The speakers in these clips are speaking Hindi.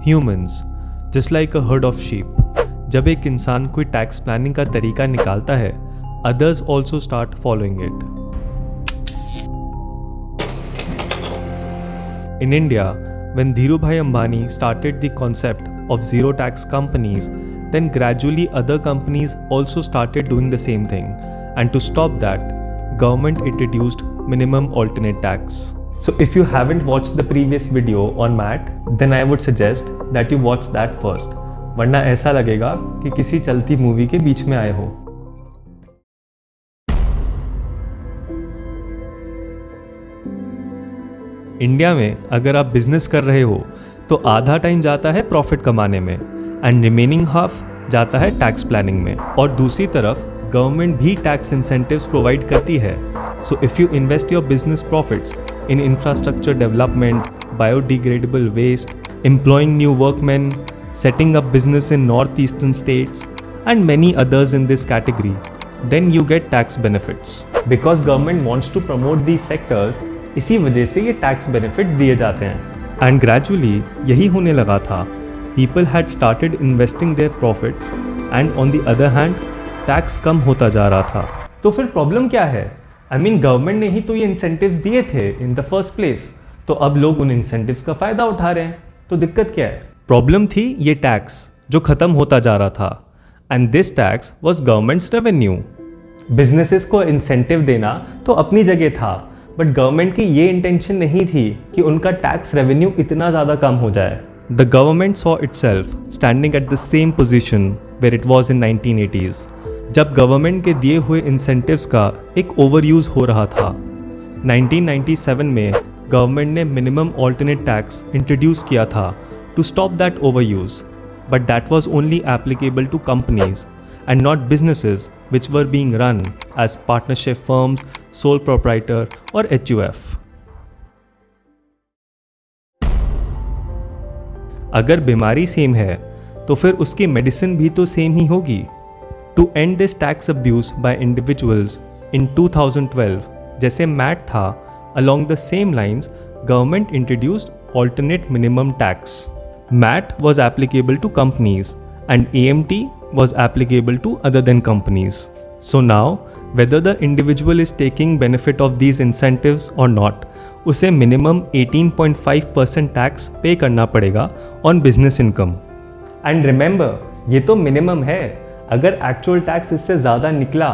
Humans, just like a herd of sheep, जब एक इंसान कोई टैक्स प्लानिंग का तरीका निकालता है, others also start following it. In India, when Dhirubhai Ambani started the concept of zero tax companies, then gradually other companies also started doing the same thing. And to stop that, government introduced minimum alternate tax. So if you haven't watched the previous video on MAT, then I would suggest that you watch that first. वरना ऐसा लगेगा कि किसी चलती मूवी के बीच में आए हो. इंडिया में अगर आप बिजनेस कर रहे हो तो आधा टाइम जाता है प्रॉफिट कमाने में एंड रिमेनिंग हाफ जाता है टैक्स प्लानिंग में. और दूसरी तरफ गवर्नमेंट भी टैक्स इंसेंटिव्स प्रोवाइड करती है. So if you invest your business profits in infrastructure development, biodegradable waste, employing new workmen, setting up business in northeastern states, and many others in this category, then you get tax benefits. Because government wants to promote these sectors, इसी वजह से ये tax benefits दिए जाते हैं. And gradually यही होने लगा था. People had started investing their profits, and on the other hand, tax कम होता जा रहा था. तो फिर प्रॉब्लम क्या है? गवर्नमेंट ने ही तो ये इंसेंटिव्स दिए थे इन द फर्स्ट प्लेस, तो अब लोग उन इंसेंटिव्स का फायदा उठा रहे हैं, तो दिक्कत क्या है? प्रॉब्लम थी ये टैक्स जो खत्म होता जा रहा था, and this tax was governments revenue. Businesses को इंसेंटिव देना तो अपनी जगह था, बट गवर्नमेंट की ये इंटेंशन नहीं थी कि उनका टैक्स रेवेन्यू इतना ज़्यादा कम हो जाए. The government saw itself standing at the same position where it was in 1980s, जब गवर्नमेंट के दिए हुए इंसेंटिव्स का एक ओवरयूज हो रहा था. 1997 में गवर्नमेंट ने मिनिमम ऑल्टरनेट टैक्स इंट्रोड्यूस किया था to stop that overuse, but that was only applicable to companies and not businesses which were being run as partnership firms, sole proprietor और HUF. अगर बीमारी सेम है तो फिर उसकी मेडिसिन भी तो सेम ही होगी. To end this tax abuse by individuals, in 2012, जैसे MAT था, along the same lines, government introduced alternate minimum tax. MAT was applicable to companies and AMT was applicable to other than companies. So now, whether the individual is taking benefit of these incentives or not, उसे minimum 18.5% tax pay करना पड़ेगा on business income. And remember, ये तो minimum है. अगर एक्चुअल टैक्स इससे ज़्यादा निकला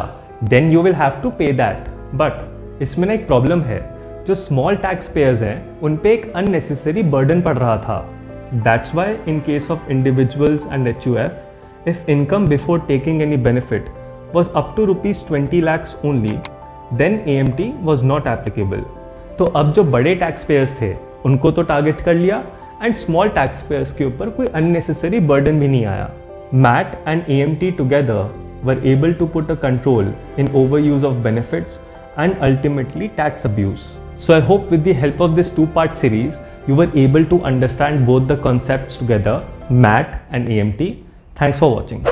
then you will have to pay that. But इसमें ना एक प्रॉब्लम है, जो स्मॉल टैक्स पेयर्स हैं उन पे एक अननेसेसरी बर्डन पड़ रहा था. That's why in case of individuals and HUF, if income before taking any benefit was up to ₹20 lakhs only, then AMT was not applicable. तो अब जो बड़े टैक्स पेयर्स थे उनको तो टारगेट कर लिया एंड स्मॉल टैक्स पेयर्स के ऊपर कोई अननेसेसरी बर्डन भी नहीं आया. MAT and AMT together were able to put a control in overuse of benefits and ultimately tax abuse. So I hope with the help of this two-part series, you were able to understand both the concepts together, MAT and AMT. Thanks for watching.